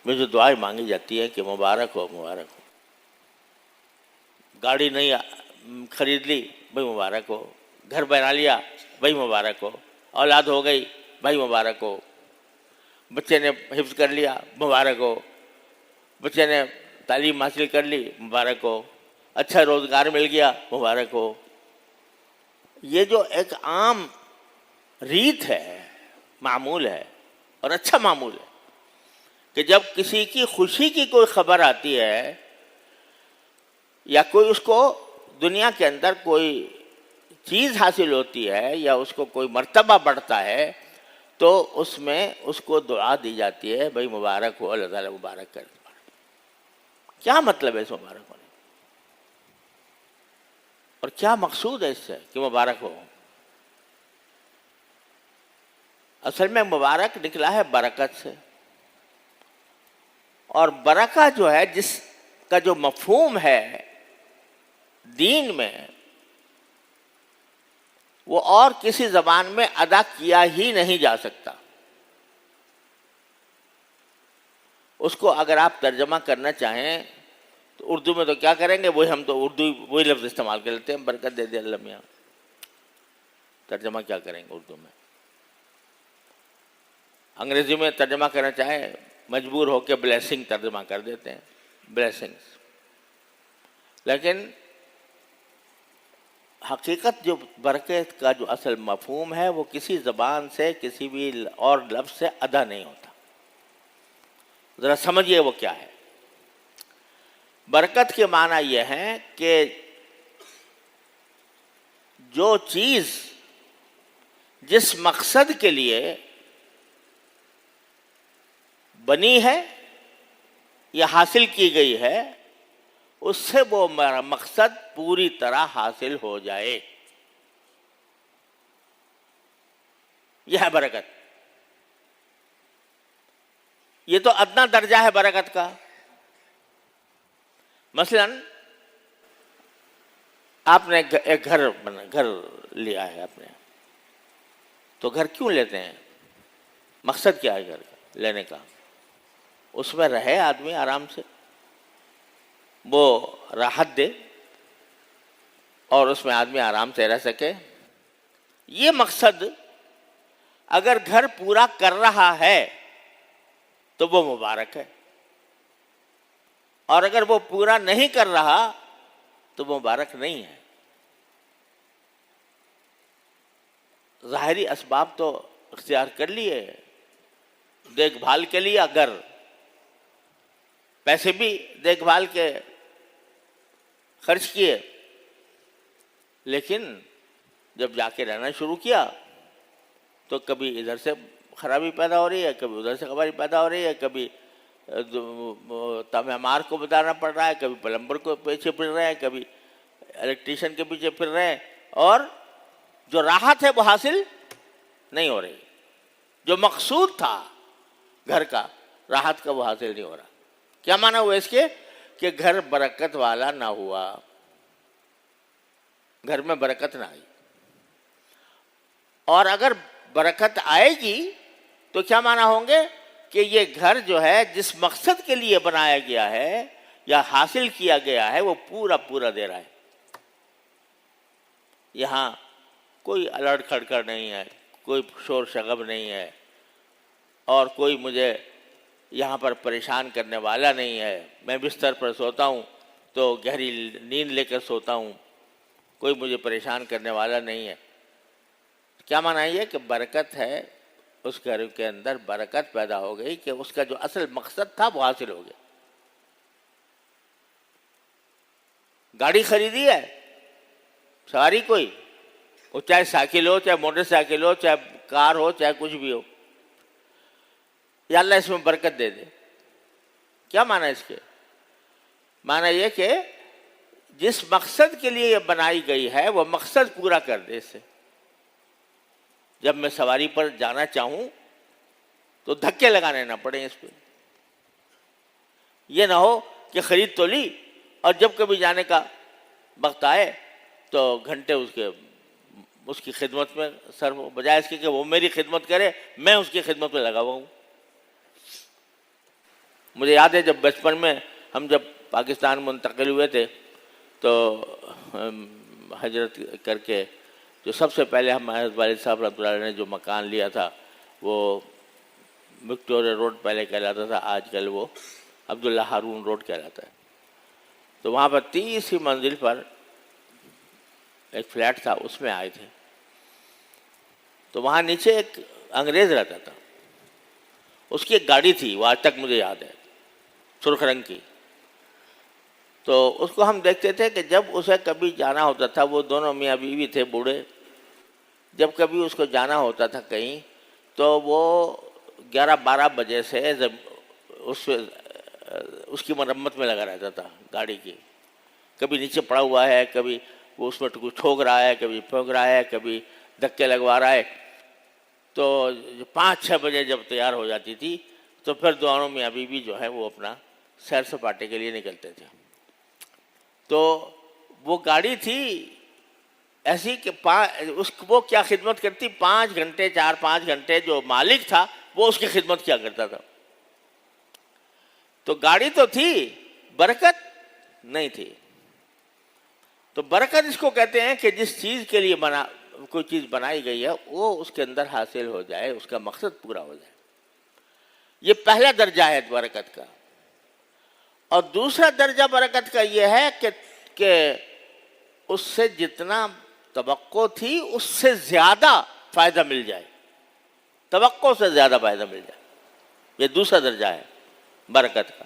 میں جو دعائیں مانگی جاتی ہے کہ مبارک ہو مبارک ہو. گاڑی نہیں خرید لی بھائی مبارک ہو، گھر بنا لیا بھائی مبارک ہو، اولاد ہو گئی بھائی مبارک ہو، بچے نے حفظ کر لیا مبارک ہو، بچے نے تعلیم حاصل کر لی مبارک ہو، اچھا روزگار مل گیا مبارک ہو. یہ جو ایک عام ریت ہے، معمول ہے، اور اچھا معمول ہے کہ جب کسی کی خوشی کی کوئی خبر آتی ہے یا کوئی اس کو دنیا کے اندر کوئی چیز حاصل ہوتی ہے یا اس کو کوئی مرتبہ بڑھتا ہے تو اس میں اس کو دعا دی جاتی ہے بھائی مبارک ہو، اللہ تعالیٰ مبارک کرے. کیا مطلب ہے اس مبارک ہونے اور کیا مقصود ہے اس سے کہ مبارک ہو؟ اصل میں مبارک نکلا ہے برکت سے، اور برکہ جو ہے جس کا جو مفہوم ہے دین میں وہ اور کسی زبان میں ادا کیا ہی نہیں جا سکتا. اس کو اگر آپ ترجمہ کرنا چاہیں تو اردو میں تو کیا کریں گے، وہی ہم تو اردو وہی لفظ استعمال کر لیتے ہیں، برکت دے دے اللہ میاں. ترجمہ کیا کریں گے اردو میں؟ انگریزی میں ترجمہ کرنا چاہیں مجبور ہو کے بلیسنگ ترجمہ کر دیتے ہیں، بلیسنگس. لیکن حقیقت جو برکت کا جو اصل مفہوم ہے وہ کسی زبان سے کسی بھی اور لفظ سے ادا نہیں ہوتا. ذرا سمجھیے وہ کیا ہے. برکت کے معنی یہ ہے کہ جو چیز جس مقصد کے لیے بنی ہے یا حاصل کی گئی ہے اس سے وہ مقصد پوری طرح حاصل ہو جائے، یہ ہے برکت. یہ تو ادنا درجہ ہے برکت کا. مثلا آپ نے ایک گھر لیا ہے آپ نے، تو گھر کیوں لیتے ہیں؟ مقصد کیا ہے گھر لینے کا؟ اس میں رہے آدمی آرام سے، وہ راحت دے اور اس میں آدمی آرام سے رہ سکے. یہ مقصد اگر گھر پورا کر رہا ہے تو وہ مبارک ہے، اور اگر وہ پورا نہیں کر رہا تو وہ مبارک نہیں ہے. ظاہری اسباب تو اختیار کر لیے، دیکھ بھال کے لیے، اگر پیسے بھی دیکھ بھال کے خرچ کیے، لیکن جب جا کے رہنا شروع کیا تو کبھی ادھر سے خرابی پیدا ہو رہی ہے، کبھی ادھر سے خرابی پیدا ہو رہی ہے، کبھی معمار کو بتانا پڑ رہا ہے، کبھی پلمبر کو پیچھے پھر رہے ہیں، کبھی الیکٹریشین کے پیچھے پھر رہے ہیں، اور جو راحت ہے وہ حاصل نہیں ہو رہی. جو مقصود تھا گھر کا، راحت کا، وہ حاصل نہیں ہو رہا. کیا معنی ہوا اس کے؟ کہ گھر برکت والا نہ ہوا، گھر میں برکت نہ آئی. اور اگر برکت آئے گی تو کیا معنی ہوں گے کہ یہ گھر جو ہے جس مقصد کے لیے بنایا گیا ہے یا حاصل کیا گیا ہے وہ پورا پورا دے رہا ہے. یہاں کوئی الڑ کھڑکڑ نہیں ہے، کوئی شور شغب نہیں ہے، اور کوئی مجھے یہاں پر پریشان کرنے والا نہیں ہے. میں بستر پر سوتا ہوں تو گہری نیند لے کر سوتا ہوں، کوئی مجھے پریشان کرنے والا نہیں ہے. کیا معنی ہے کہ برکت ہے، اس گھر کے اندر برکت پیدا ہو گئی کہ اس کا جو اصل مقصد تھا وہ حاصل ہو گیا. گاڑی خریدی ہے، سواری کوئی، وہ چاہے سائیکل ہو، چاہے موٹر سائیکل ہو، چاہے کار ہو، چاہے کچھ بھی ہو، یا اللہ اس میں برکت دے دے. کیا معنی اس کے؟ معنی یہ کہ جس مقصد کے لیے یہ بنائی گئی ہے وہ مقصد پورا کر دے. اس سے جب میں سواری پر جانا چاہوں تو دھکے لگانے نہ پڑیں اس پہ. یہ نہ ہو کہ خرید تو لی اور جب کبھی جانے کا وقت آئے تو گھنٹے اس کی خدمت میں صرف بجائے اس کے کہ وہ میری خدمت کرے میں اس کی خدمت میں لگا ہوا ہوں. مجھے یاد ہے جب بچپن میں ہم جب پاکستان منتقل ہوئے تھے تو ہجرت کر کے جو سب سے پہلے ہمارے والد صاحب رحمۃ اللہ علیہ نے جو مکان لیا تھا وہ وکٹوریہ روڈ پہلے کہلاتا تھا، آج کل وہ عبداللہ ہارون روڈ کہلاتا ہے. تو وہاں پر 30 منزل پر ایک فلیٹ تھا، اس میں آئے تھے. تو وہاں نیچے ایک انگریز رہتا تھا، اس کی ایک گاڑی تھی، وہ آج تک مجھے یاد ہے، سرخ رنگ کی. تو اس کو ہم دیکھتے تھے کہ جب اسے کبھی جانا ہوتا تھا، وہ دونوں میاں بیوی تھے بوڑھے، جب کبھی اس کو جانا ہوتا تھا کہیں تو وہ 11-12 بجے سے اس کی مرمت میں لگا رہتا تھا گاڑی کی. کبھی نیچے پڑا ہوا ہے، کبھی وہ اس میں کچھ ٹھوک رہا ہے، کبھی پھونک رہا ہے، کبھی دھکے لگوا رہا ہے. تو 5-6 بجے جب تیار ہو جاتی تھی تو پھر دونوں میاں بیوی جو ہے وہ اپنا سیر سپاٹے کے لیے نکلتے تھے. تو وہ گاڑی تھی ایسی کہ وہ کیا خدمت کرتی، 5 گھنٹے 4-5 گھنٹے جو مالک تھا وہ اس کی خدمت کیا کرتا تھا. تو گاڑی تو تھی، برکت نہیں تھی. تو برکت اس کو کہتے ہیں کہ جس چیز کے لیے کوئی چیز بنائی گئی ہے وہ اس کے اندر حاصل ہو جائے، اس کا مقصد پورا ہو جائے. یہ پہلا درجہ ہے برکت کا. اور دوسرا درجہ برکت کا یہ ہے کہ اس سے جتنا توقع تھی اس سے زیادہ فائدہ مل جائے، توقع سے زیادہ فائدہ مل جائے. یہ دوسرا درجہ ہے برکت کا.